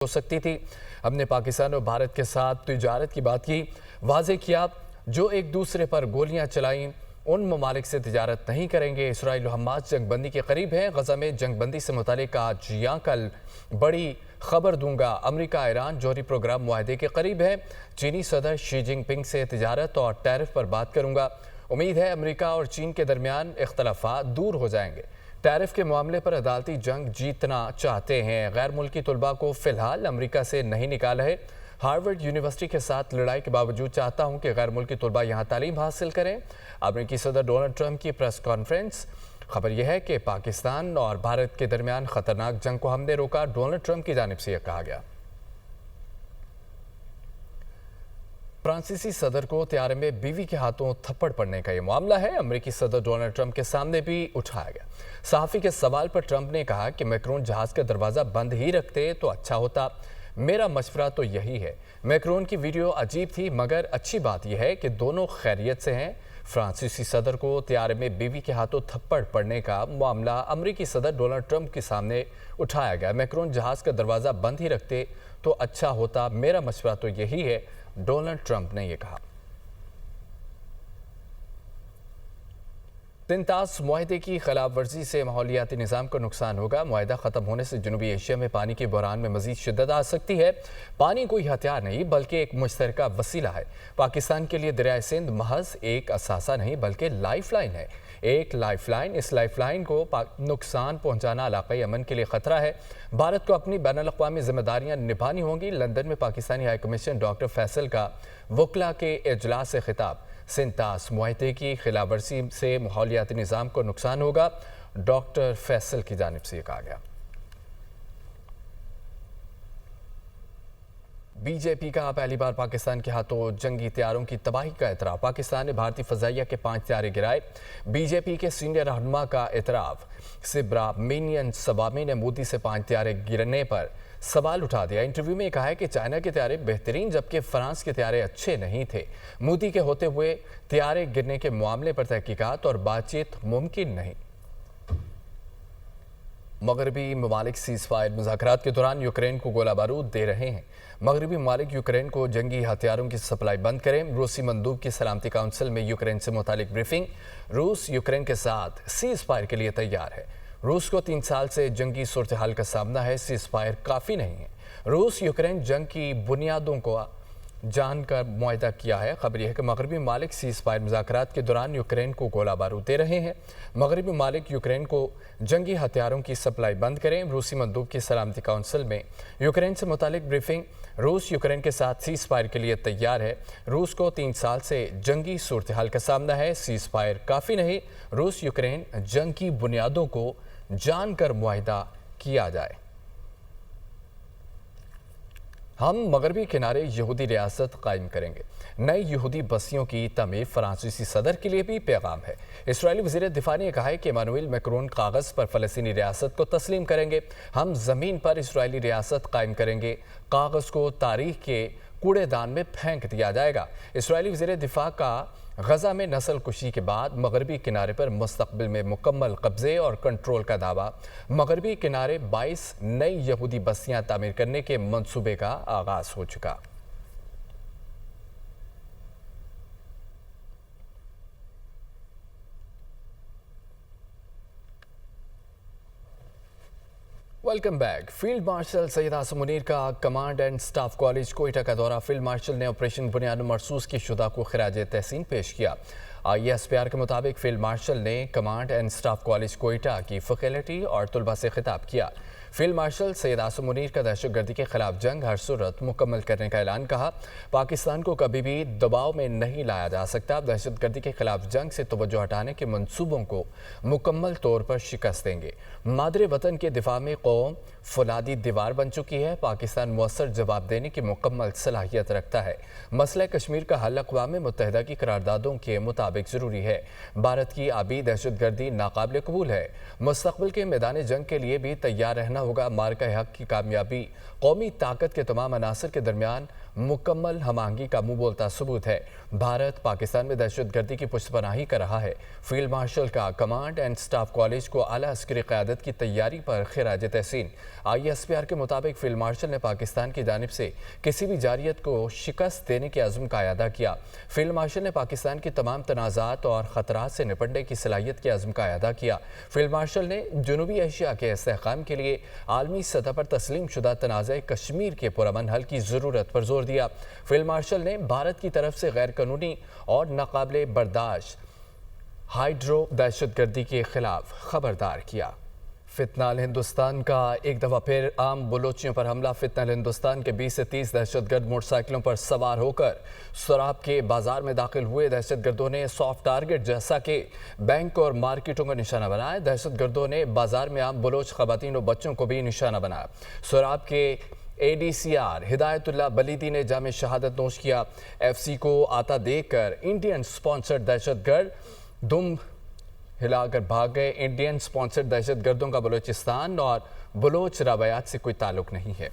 हो सकती थी। हमने पाकिस्तान और भारत के साथ तिजारत की बात की, वाज़ेह किया जो एक दूसरे पर गोलियां चलाईं उन ममालिक से तिजारत नहीं करेंगे। इसराइल और हमास जंगबंदी के करीब है। गजा में जंगबंदी से मुतालिक आज या कल बड़ी खबर दूंगा। अमेरिका ईरान जौहरी प्रोग्राम मुआहदे के करीब है। चीनी सदर शी जिनपिंग से तिजारत और टैरिफ पर बात करूंगा। उम्मीद है अमेरिका और चीन के दरमियान इख्तलाफात दूर हो जाएंगे। टैरिफ के मामले पर अदालती जंग जीतना चाहते हैं। गैर मुल्की तलबा को फिलहाल अमेरिका से नहीं निकाला है। हार्वर्ड यूनिवर्सिटी के साथ लड़ाई के बावजूद चाहता हूं कि गैर मुल्की तलबा यहां तालीम हासिल करें। अमेरिकी सदर डोनाल्ड ट्रंप की प्रेस कॉन्फ्रेंस। खबर यह है कि पाकिस्तान और भारत के दरमियान खतरनाक जंग को हमने रोका, डोनाल्ड ट्रंप की जानिब से यह कहा गया। फ्रांसीसी सदर को त्यारे में बीवी के हाथों थप्पड़ पड़ने का यह मामला है। अमेरिकी सदर डोनाल्ड ट्रंप के सामने भी उठाया गया। सहाफ़ी के सवाल पर ट्रंप ने कहा कि मैक्रोन जहाज का दरवाज़ा बंद ही रखते तो अच्छा होता। मेरा मशवरा तो यही है। मैक्रोन की वीडियो अजीब थी, मगर अच्छी बात यह है कि दोनों खैरियत से हैं। फ्रांसीसी सदर को त्यारे में बीवी के हाथों थप्पड़ पड़ने का मामला अमेरिकी सदर डोनाल्ड ट्रंप के सामने उठाया गया। मैक्रोन जहाज का दरवाज़ा बंद ही रखते तो अच्छा होता। मेरा मशवरा तो यही है, डोनाल्ड ट्रंप ने यह कहा। तिंतास मुआहदे की खिलाफ वर्जी से माहौलियाती निज़ाम को नुकसान होगा। मुआहदा ख़त्म होने से जनूबी एशिया में पानी के बहरान में मज़ीद शिद्दत आ सकती है। पानी कोई हथियार नहीं बल्कि एक मुश्तरका वसीला है। पाकिस्तान के लिए दरियाए सिंध महज एक असासा नहीं बल्कि लाइफ लाइन है। एक लाइफ लाइन, इस लाइफ लाइन को नुकसान पहुँचाना इलाक़ाई अमन के लिए ख़तरा है। भारत को अपनी बैनुल-अक़वामी ज़िम्मेदारियाँ निभानी होंगी। लंदन में Pakistani high commission doctor Faisal का वकला के इजलास से खिताब। तिंतास मुआहदे की खिलाफवर्जी से माहौलियाती निज़ाम को नुकसान होगा, डॉक्टर फैसल की जानिब से कहा गया। बीजेपी का पहली बार पाकिस्तान के हाथों जंगी तैयारों की तबाही का एतराफ़। पाकिस्तान ने भारतीय फ़ज़ाइया के 5 तैयारे गिराए। बीजेपी के सीनियर रहनुमा का एतराफ़। सिब्रा मिनियन सवामी ने मोदी से 5 तैयारे गिरने पर सवाल उठा दिया। इंटरव्यू में कहा है कि चाइना के तैयारे बेहतरीन जबकि फ्रांस के तैयारे अच्छे नहीं थे। मोदी के होते हुए तैयारे गिरने के मामले पर तहकीकात और बातचीत मुमकिन नहीं। मगरबी ममालिक सीज़ फायर मुज़ाकरात के दौरान यूक्रेन को गोला बारूद दे रहे हैं। मगरबी ममालिक यूक्रेन को जंगी हथियारों की सप्लाई बंद करें। रूसी मंदूब की सलामती काउंसिल में यूक्रेन से मुतालिक ब्रीफिंग। रूस यूक्रेन के साथ सीज़ फायर के लिए तैयार है। रूस को 3 साल से जंगी सूरत हाल का सामना है। सीज़ फायर काफ़ी नहीं है। रूस यूक्रेन जंग की बुनियादों को जानकर मुआहदा किया है। खबर यह है कि मगरबी ममालिक सीज़ फायर मुज़ाकरात के दौरान यूक्रेन को गोला बारूद दे रहे हैं। मगरबी ममालिक यूक्रेन को जंगी हथियारों की सप्लाई बंद करें। रूसी मंदूब की सलामती काउंसिल में यूक्रेन से मुतालिक ब्रीफिंग। रूस यूक्रेन के साथ सीज़ फायर के लिए तैयार है। रूस को 3 साल से जंगी सूरत हाल का सामना है। सीज़ फायर काफ़ी नहीं। रूस यूक्रेन जंग की बुनियादों को जानकर मुआहदा किया जाए। हम मगरबी किनारे यहूदी रियासत कायम करेंगे। नई यहूदी बस्तियों की तमीर फ्रांसीसी सदर के लिए भी पैगाम है। इसराइली वज़ीर दिफा ने कहा है कि इमानुएल मैक्रोन कागज़ पर फ़लस्तीनी रियासत को तस्लीम करेंगे। हम ज़मीन पर इसराइली रियासत कायम करेंगे। कागज़ को तारीख के कूड़ेदान में फेंक दिया जाएगा। इसराइली वज़ीर दिफा का गजा में नस्ल कुशी के बाद मगरबी किनारे पर मुस्तक़बिल में मुकम्मल कब्ज़े और कंट्रोल का दावा। मगरबी किनारे 22 नई यहूदी बस्तियां तामीर करने के मंसूबे का आगाज़ हो चुका। Welcome back. Field marshal Syed Asim Munir का command and staff college Quetta का दौरा। फील्ड मार्शल ने ऑपरेशन बुनियाद मरसूस की शुदा को खिराज तहसीन पेश किया। ISPR के मुताबिक फील्ड मार्शल ने command and staff college Quetta की फैकल्टी और तलबा से खिताब किया। फील्ड मार्शल सैयद आसिम मुनीर का दहशतगर्दी के खिलाफ जंग हर सूरत मुकम्मल करने का ऐलान कहा। पाकिस्तान को कभी भी दबाव में नहीं लाया जा सकता। दहशतगर्दी के खिलाफ जंग से तवज्जो हटाने के मंसूबों को मुकम्मल तौर पर शिकस्त देंगे। मादरे वतन के दिफा में कौम फौलादी दीवार बन चुकी है। पाकिस्तान मुअस्सर जवाब देने की मुकम्मल सलाहियत रखता है। मसला कश्मीर का हल अक़वाम मुत्तहिदा की करारदादों के मुताबिक ज़रूरी है। भारत की आबी दहशतगर्दी नाकाबिल कबूल है। मुस्तक़बिल के मैदान जंग के लिए भी तैयार रहना होगा। मार्का हक की कामयाबी قومی طاقت کے تمام عناصر کے درمیان مکمل ہم آہنگی کا منہ بولتا ثبوت ہے۔ بھارت پاکستان میں دہشت گردی کی پشت پناہی کر رہا ہے۔ فیلڈ مارشل کا کمانڈ اینڈ سٹاف کالج کو اعلیٰ عسکری قیادت کی تیاری پر خراج تحسین۔ ISPR کے مطابق فیلڈ مارشل نے پاکستان کی جانب سے کسی بھی جارحیت کو شکست دینے کے عزم کا اعادہ کیا۔ فیلڈ مارشل نے پاکستان کی تمام تنازعات اور خطرات سے نپٹنے کی صلاحیت کے عزم کا اعادہ کیا۔ فیلڈ مارشل نے جنوبی ایشیا کے استحکام کے لیے عالمی سطح پر تسلیم شدہ تنازع کشمیر کے پرامن حل کی ضرورت پر زور دیا۔ فیلڈ مارشل نے بھارت کی طرف سے غیر قانونی اور ناقابل برداشت ہائیڈرو دہشت گردی کے خلاف خبردار کیا۔ فتنہ ہندوستان کا ایک دفعہ پھر عام بلوچیوں پر حملہ۔ فتنہ ہندوستان کے 20 سے 30 دہشت گرد موٹر سائیکلوں پر سوار ہو کر سراب کے بازار میں داخل ہوئے۔ دہشت گردوں نے سافٹ ٹارگٹ جیسا کہ بینک اور مارکیٹوں کا نشانہ بنایا۔ دہشت گردوں نے بازار میں عام بلوچ خواتین اور بچوں کو بھی نشانہ بنایا۔ سراب کے ADCR ہدایت اللہ بلیدی نے جام شہادت نوش کیا۔ FC کو آتا دیکھ کر انڈین سپانسرڈ دہشت گرد دم ہلا کر بھاگ گئے۔ انڈین سپانسرڈ دہشت گردوں کا بلوچستان اور بلوچ روایات سے کوئی تعلق نہیں ہے۔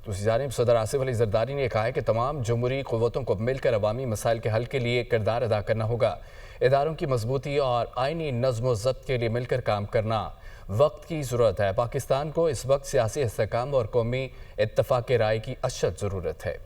دوسری جانب صدر آصف علی زرداری نے کہا ہے کہ تمام جمہوری قوتوں کو مل کر عوامی مسائل کے حل کے لیے کردار ادا کرنا ہوگا۔ اداروں کی مضبوطی اور آئینی نظم و ضبط کے لیے مل کر کام کرنا وقت کی ضرورت ہے۔ پاکستان کو اس وقت سیاسی استحکام اور قومی اتفاق رائے کی اشد ضرورت ہے۔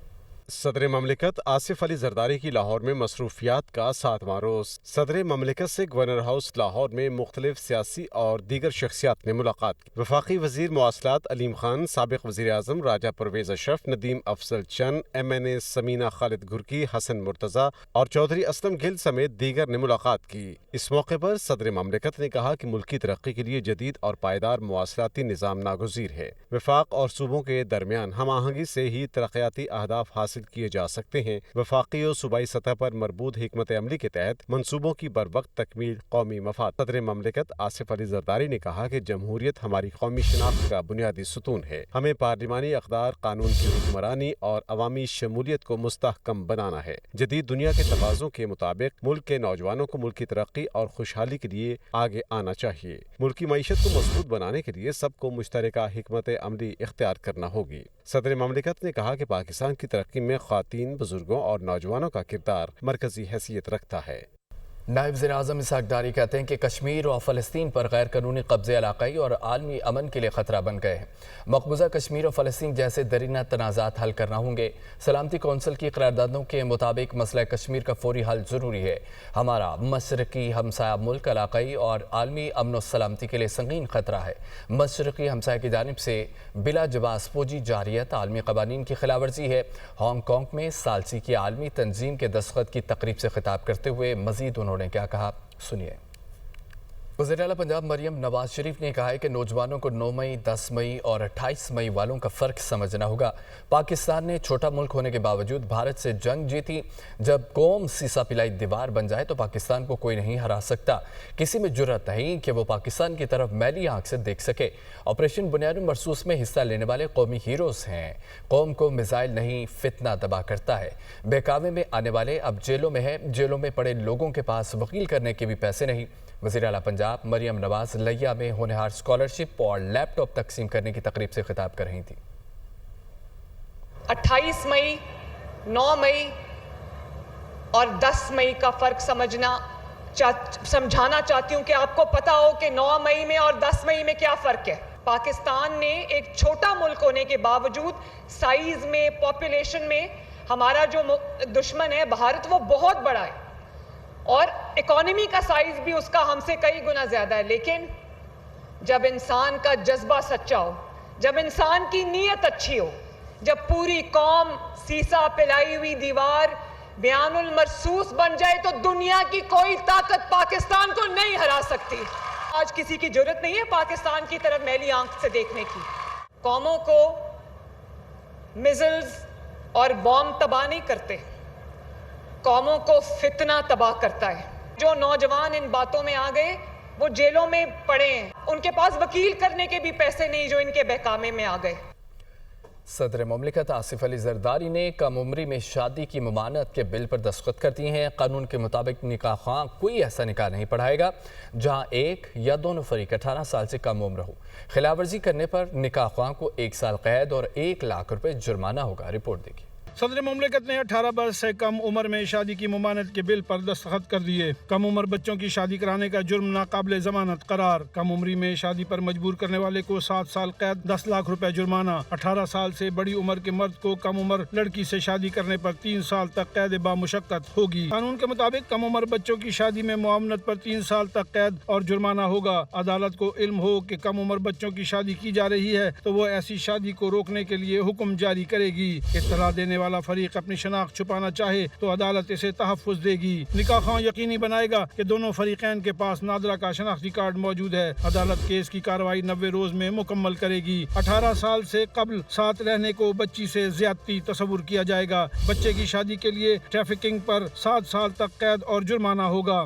صدر مملکت آصف علی زرداری کی لاہور میں مصروفیات کا 7واں روز۔ صدر مملکت سے گورنر ہاؤس لاہور میں مختلف سیاسی اور دیگر شخصیات نے ملاقات کی۔ وفاقی وزیر مواصلات علیم خان، سابق وزیر اعظم راجہ پرویز اشرف، ندیم افضل چند، MNA سمینہ خالد گھرکی، حسن مرتضی اور چودھری اسلم گل سمیت دیگر نے ملاقات کی۔ اس موقع پر صدر مملکت نے کہا کہ ملکی ترقی کے لیے جدید اور پائیدار مواصلاتی نظام ناگزیر ہے۔ وفاق اور صوبوں کے درمیان ہم آہنگی سے ہی ترقیاتی اہداف حاصل کیے جا سکتے ہیں۔ وفاقی اور صوبائی سطح پر مربوط حکمت عملی کے تحت منصوبوں کی بروقت تکمیل قومی مفاد۔ صدر مملکت آصف علی زرداری نے کہا کہ جمہوریت ہماری قومی شناخت کا بنیادی ستون ہے۔ ہمیں پارلیمانی اقدار، قانون کی حکمرانی اور عوامی شمولیت کو مستحکم بنانا ہے۔ جدید دنیا کے تقاضوں کے مطابق ملک کے نوجوانوں کو ملکی ترقی اور خوشحالی کے لیے آگے آنا چاہیے۔ ملکی معیشت کو مضبوط بنانے کے لیے سب کو مشترکہ حکمت عملی اختیار کرنا ہوگی۔ صدر مملکت نے کہا کہ پاکستان کی ترقی میں خواتین، بزرگوں اور نوجوانوں کا کردار مرکزی حیثیت رکھتا ہے۔ نائب وزیر اعظم اسحاق داری کہتے ہیں کہ کشمیر اور فلسطین پر غیر قانونی قبضے علاقائی اور عالمی امن کے لیے خطرہ بن گئے ہیں۔ مقبوضہ کشمیر اور فلسطین جیسے درینہ تنازعات حل کرنا ہوں گے۔ سلامتی کونسل کی قراردادوں کے مطابق مسئلہ کشمیر کا فوری حل ضروری ہے۔ ہمارا مشرقی ہمسایہ ملک علاقائی اور عالمی امن و سلامتی کے لیے سنگین خطرہ ہے۔ مشرقی ہمسایہ کی جانب سے بلا جواز فوجی جارحیت عالمی قوانین کی خلاف ورزی ہے۔ ہانگ کانگ میں ثالثی کی عالمی تنظیم کے دستخط کی تقریب سے خطاب کرتے ہوئے مزید انہوں نے کیا کہا، سنیے۔ وزیر اعلیٰ پنجاب مریم نواز شریف نے کہا ہے کہ نوجوانوں کو 9 مئی، 10 مئی اور 28 مئی والوں کا فرق سمجھنا ہوگا۔ پاکستان نے چھوٹا ملک ہونے کے باوجود بھارت سے جنگ جیتی۔ جب قوم سیسا پلائی دیوار بن جائے تو پاکستان کو کوئی نہیں ہرا سکتا۔ کسی میں جرأت نہیں کہ وہ پاکستان کی طرف میلی آنکھ سے دیکھ سکے۔ آپریشن بنیاد مرصوص میں حصہ لینے والے قومی ہیروز ہیں۔ قوم کو میزائل نہیں، فتنہ تباہ کرتا ہے۔ بہکاوے میں آنے والے اب جیلوں میں ہیں۔ جیلوں میں پڑے لوگوں کے پاس وکیل کرنے کے بھی پیسے نہیں۔ وزیر اعلیٰ پنجاب مریم نواز لیا میں ہونہار اسکالرشپ اور لیپ ٹاپ تقسیم کرنے کی تقریب سے خطاب کر رہی تھی۔ 28 مئی، 9 مئی اور 10 مئی کا فرق سمجھانا چاہتی ہوں کہ آپ کو پتا ہو کہ 9 مئی میں اور 10 مئی میں کیا فرق ہے۔ پاکستان نے ایک چھوٹا ملک ہونے کے باوجود سائز میں، پاپولیشن میں ہمارا جو دشمن ہے بھارت، وہ بہت بڑا ہے اور اکانومی کا سائز بھی اس کا ہم سے کئی گنا زیادہ ہے۔ لیکن جب انسان کا جذبہ سچا ہو، جب انسان کی نیت اچھی ہو، جب پوری قوم سیسا پلائی ہوئی دیوار بیان المرصوص بن جائے تو دنیا کی کوئی طاقت پاکستان کو نہیں ہرا سکتی۔ آج کسی کی جرت نہیں ہے پاکستان کی طرف میلی آنکھ سے دیکھنے کی۔ قوموں کو میزلز اور بوم تباہ نہیں کرتے، قوموں کو فتنہ تباہ کرتا ہے۔ جو نوجوان ان باتوں میں آ گئے وہ جیلوں میں پڑے ہیں، ان کے پاس وکیل کرنے کے بھی پیسے نہیں جو ان کے بہکامے میں آ گئے۔ सदर मुमलिकत आसिफ अली जरदारी ने कम उम्री में शादी की ममानत के बिल पर दस्तखत कर दिए हैं। कानून के मुताबिक निकाह ख्वाह कोई ऐसा निकाह नहीं पढ़ाएगा जहां एक या दोनों फरीक 18 साल से कम उम्र हो। खिलाफ वर्जी करने पर निकाह ख्वाह को 1 साल कैद और 1 लाख रुपए जुर्माना होगा। रिपोर्ट देखिए। सदर मुमलिकत ने 18 वर्ष से कम उम्र में शादी की ममानत के बिल पर दस्तखत कर दिए। कम उम्र बच्चों की शादी कराने का जुर्म नाकाबिले जमानत करार। कम उम्री में शादी पर मजबूर करने वाले को 7 साल कैद, 10 लाख रुपए जुर्माना। 18 साल से बड़ी उम्र के मर्द को कम उम्र लड़की से शादी करने पर 3 साल तक कैद बामुशक्कत होगी। कानून के मुताबिक कम उम्र बच्चों की शादी में मुआवनत पर 3 साल तक कैद और जुर्माना होगा। अदालत को इल्म हो कि कम उम्र बच्चों की शादी की जा रही है तो वो ऐसी शादी को रोकने के लिए हुक्म जारी करेगी। इत्तला देने वाला फरीक अपनी शनाख्त छुपाना चाहे तो अदालत इसे तहफ़्फ़ुज़ देगी। निकाह ख्वाह यकीनी बनाएगा कि दोनों फरीकैन के पास नादरा का शनाख्ती कार्ड मौजूद है। अदालत केस की कार्रवाई 90 रोज में मुकम्मल करेगी। 18 साल से कबल साथ रहने को बच्ची से ज्यादती तस्वुर किया जाएगा। बच्चे की शादी के लिए ट्रैफिकिंग पर 7 साल तक कैद और जुर्माना होगा।